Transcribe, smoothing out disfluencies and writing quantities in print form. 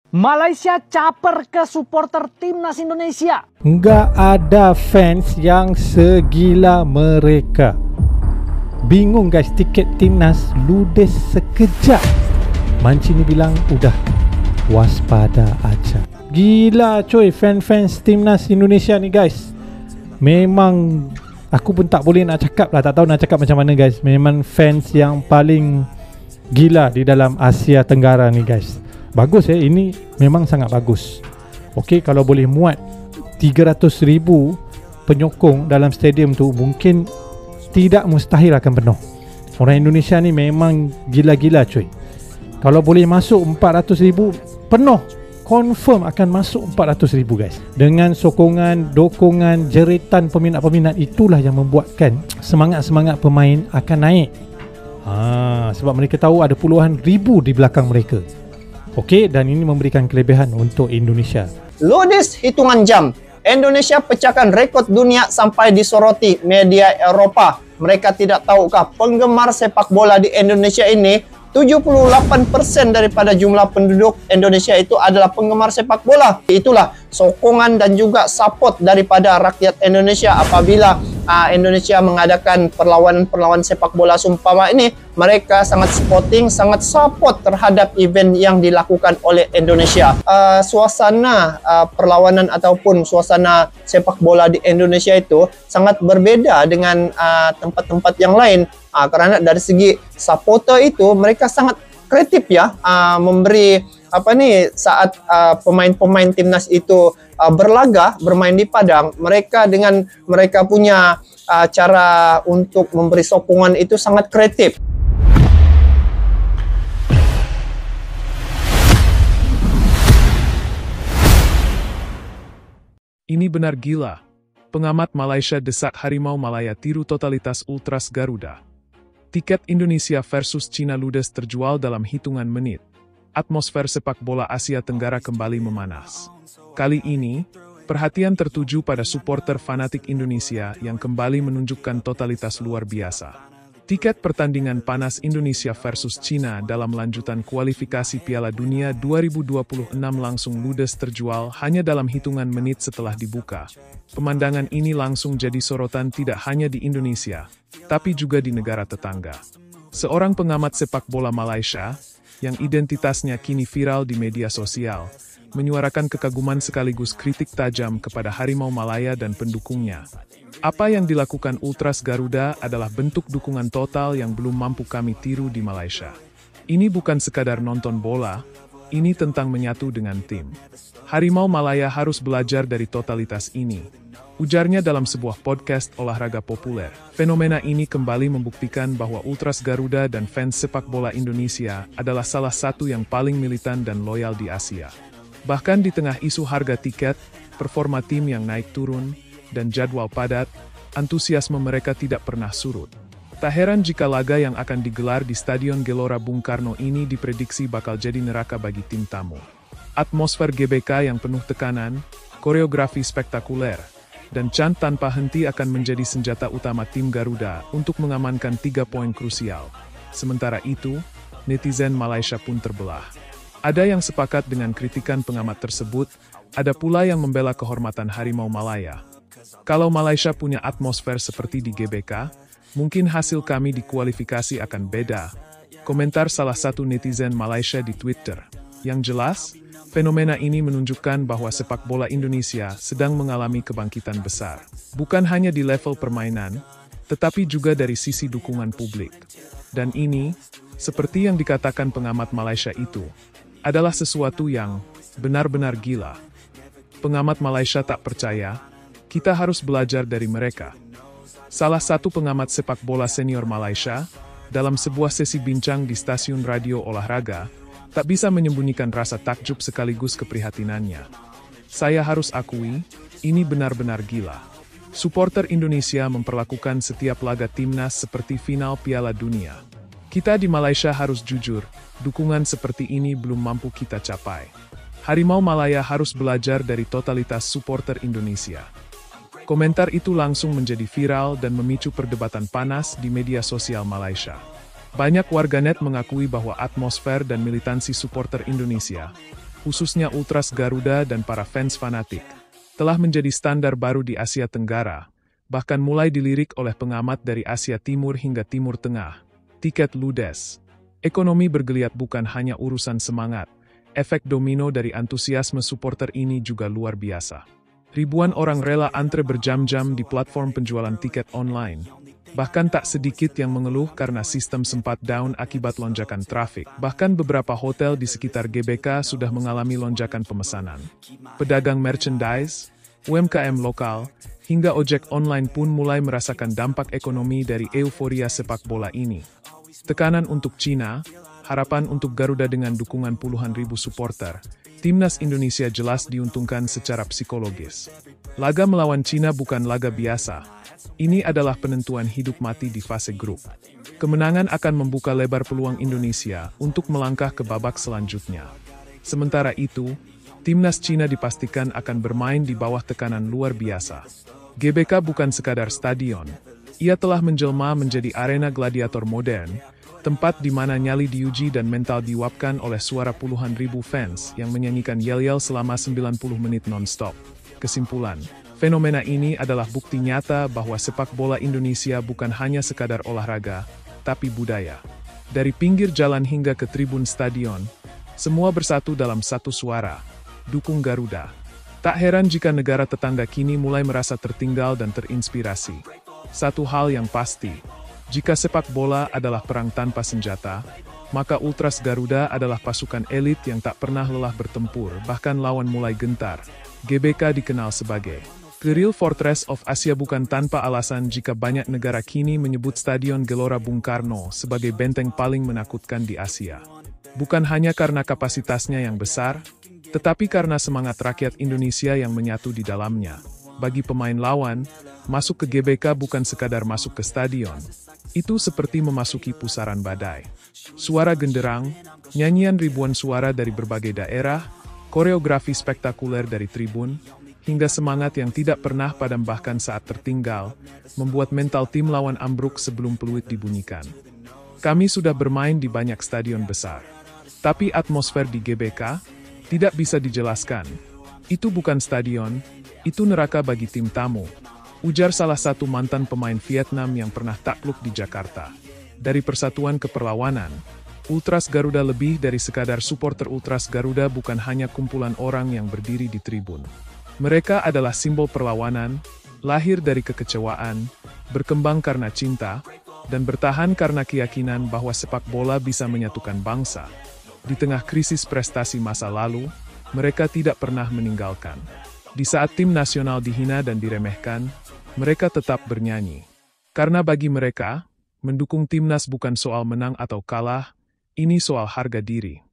Malaysia caper ke supporter timnas Indonesia. Nggak ada fans yang segila mereka. Bingung guys, tiket timnas ludes sekejap. Mancini bilang udah waspada aja. Gila coy, fans timnas Indonesia ni guys. Memang aku pun tak boleh nak cakap lah, tak tahu nak cakap macam mana guys. Memang fans yang paling gila di dalam Asia Tenggara ni guys. Bagus ini memang sangat bagus. Okey, kalau boleh muat 300,000 penyokong dalam stadium tu, mungkin tidak mustahil akan penuh. Orang Indonesia ni memang gila-gila cuy. Kalau boleh masuk 400,000 penuh, confirm akan masuk 400,000 guys. Dengan sokongan, dokongan, jeritan peminat-peminat, itulah yang membuatkan semangat-semangat pemain akan naik. Sebab mereka tahu ada puluhan ribu di belakang mereka. Okey, dan ini memberikan kelebihan untuk Indonesia. Ludes hitungan jam, Indonesia pecahkan rekod dunia sampai disoroti media Eropa. Mereka tidak tahukah penggemar sepak bola di Indonesia ini 78% daripada jumlah penduduk Indonesia itu adalah penggemar sepak bola. Itulah sokongan dan juga support daripada rakyat Indonesia apabila Indonesia mengadakan perlawanan sepak bola seumpama ini. Mereka sangat supporting, sangat support terhadap event yang dilakukan oleh Indonesia. Suasana perlawanan ataupun suasana sepak bola di Indonesia itu sangat berbeda dengan tempat-tempat yang lain. Kerana dari segi supporter itu mereka sangat kreatif ya, memberi saat pemain-pemain timnas itu berlaga, bermain di padang, mereka punya cara untuk memberi sokongan itu sangat kreatif. Ini benar gila. Pengamat Malaysia desak Harimau Malaya tiru totalitas Ultras Garuda. Tiket Indonesia versus China ludes terjual dalam hitungan menit. Atmosfer sepak bola Asia Tenggara kembali memanas. Kali ini, perhatian tertuju pada supporter fanatik Indonesia yang kembali menunjukkan totalitas luar biasa. Tiket pertandingan panas Indonesia versus China dalam lanjutan kualifikasi Piala Dunia 2026 langsung ludes terjual hanya dalam hitungan menit setelah dibuka. Pemandangan ini langsung jadi sorotan tidak hanya di Indonesia, tapi juga di negara tetangga. Seorang pengamat sepak bola Malaysia, yang identitasnya kini viral di media sosial, menyuarakan kekaguman sekaligus kritik tajam kepada Harimau Malaya dan pendukungnya. Apa yang dilakukan Ultras Garuda adalah bentuk dukungan total yang belum mampu kami tiru di Malaysia. Ini bukan sekadar nonton bola, ini tentang menyatu dengan tim. Harimau Malaya harus belajar dari totalitas ini, ujarnya dalam sebuah podcast olahraga populer. Fenomena ini kembali membuktikan bahwa Ultras Garuda dan fans sepak bola Indonesia adalah salah satu yang paling militan dan loyal di Asia. Bahkan di tengah isu harga tiket, performa tim yang naik turun, dan jadwal padat, antusiasme mereka tidak pernah surut. Tak heran jika laga yang akan digelar di Stadion Gelora Bung Karno ini diprediksi bakal jadi neraka bagi tim tamu. Atmosfer GBK yang penuh tekanan, koreografi spektakuler, dan chant tanpa henti akan menjadi senjata utama tim Garuda untuk mengamankan 3 poin krusial. Sementara itu, netizen Malaysia pun terbelah. Ada yang sepakat dengan kritikan pengamat tersebut, ada pula yang membela kehormatan Harimau Malaya. Kalau Malaysia punya atmosfer seperti di GBK, mungkin hasil kami di kualifikasi akan beda. Komentar salah satu netizen Malaysia di Twitter. Yang jelas, fenomena ini menunjukkan bahwa sepak bola Indonesia sedang mengalami kebangkitan besar. Bukan hanya di level permainan, tetapi juga dari sisi dukungan publik. Dan ini, seperti yang dikatakan pengamat Malaysia itu, adalah sesuatu yang benar-benar gila. Pengamat Malaysia tak percaya, kita harus belajar dari mereka. Salah satu pengamat sepak bola senior Malaysia, dalam sebuah sesi bincang di stasiun radio olahraga, tak bisa menyembunyikan rasa takjub sekaligus keprihatinannya. Saya harus akui, ini benar-benar gila. Supporter Indonesia memperlakukan setiap laga timnas seperti final Piala Dunia. Kita di Malaysia harus jujur, dukungan seperti ini belum mampu kita capai. Harimau Malaya harus belajar dari totalitas supporter Indonesia. Komentar itu langsung menjadi viral dan memicu perdebatan panas di media sosial Malaysia. Banyak warganet mengakui bahwa atmosfer dan militansi supporter Indonesia khususnya Ultras Garuda dan para fans fanatik, telah menjadi standar baru di Asia Tenggara, bahkan mulai dilirik oleh pengamat dari Asia Timur hingga Timur Tengah. Tiket ludes. Ekonomi bergeliat bukan hanya urusan semangat, efek domino dari antusiasme supporter ini juga luar biasa. Ribuan orang rela antre berjam-jam di platform penjualan tiket online. Bahkan tak sedikit yang mengeluh karena sistem sempat down akibat lonjakan trafik. Bahkan beberapa hotel di sekitar GBK sudah mengalami lonjakan pemesanan. Pedagang merchandise, UMKM lokal, hingga ojek online pun mulai merasakan dampak ekonomi dari euforia sepak bola ini. Tekanan untuk Cina, harapan untuk Garuda dengan dukungan puluhan ribu supporter. Timnas Indonesia jelas diuntungkan secara psikologis. Laga melawan Cina bukan laga biasa. Ini adalah penentuan hidup mati di fase grup. Kemenangan akan membuka lebar peluang Indonesia untuk melangkah ke babak selanjutnya. Sementara itu, Timnas Cina dipastikan akan bermain di bawah tekanan luar biasa. GBK bukan sekadar stadion. Ia telah menjelma menjadi arena gladiator modern, tempat di mana nyali diuji dan mental diuapkan oleh suara puluhan ribu fans yang menyanyikan yel-yel selama 90 menit non-stop. Kesimpulan, fenomena ini adalah bukti nyata bahwa sepak bola Indonesia bukan hanya sekadar olahraga, tapi budaya. Dari pinggir jalan hingga ke tribun stadion, semua bersatu dalam satu suara, dukung Garuda. Tak heran jika negara tetangga kini mulai merasa tertinggal dan terinspirasi. Satu hal yang pasti, jika sepak bola adalah perang tanpa senjata, maka Ultras Garuda adalah pasukan elit yang tak pernah lelah bertempur, bahkan lawan mulai gentar. GBK dikenal sebagai The Real Fortress of Asia bukan tanpa alasan jika banyak negara kini menyebut Stadion Gelora Bung Karno sebagai benteng paling menakutkan di Asia. Bukan hanya karena kapasitasnya yang besar, tetapi karena semangat rakyat Indonesia yang menyatu di dalamnya. Bagi pemain lawan, masuk ke GBK bukan sekadar masuk ke stadion. Itu seperti memasuki pusaran badai. Suara genderang, nyanyian ribuan suara dari berbagai daerah, koreografi spektakuler dari tribun, hingga semangat yang tidak pernah padam bahkan saat tertinggal, membuat mental tim lawan ambruk sebelum peluit dibunyikan. Kami sudah bermain di banyak stadion besar. Tapi atmosfer di GBK tidak bisa dijelaskan. Itu bukan stadion, itu neraka bagi tim tamu. Ujar salah satu mantan pemain Vietnam yang pernah takluk di Jakarta. Dari persatuan ke perlawanan, Ultras Garuda lebih dari sekadar supporter. Ultras Garuda bukan hanya kumpulan orang yang berdiri di tribun. Mereka adalah simbol perlawanan, lahir dari kekecewaan, berkembang karena cinta, dan bertahan karena keyakinan bahwa sepak bola bisa menyatukan bangsa. Di tengah krisis prestasi masa lalu, mereka tidak pernah meninggalkan. Di saat tim nasional dihina dan diremehkan, mereka tetap bernyanyi. Karena bagi mereka, mendukung timnas bukan soal menang atau kalah, ini soal harga diri.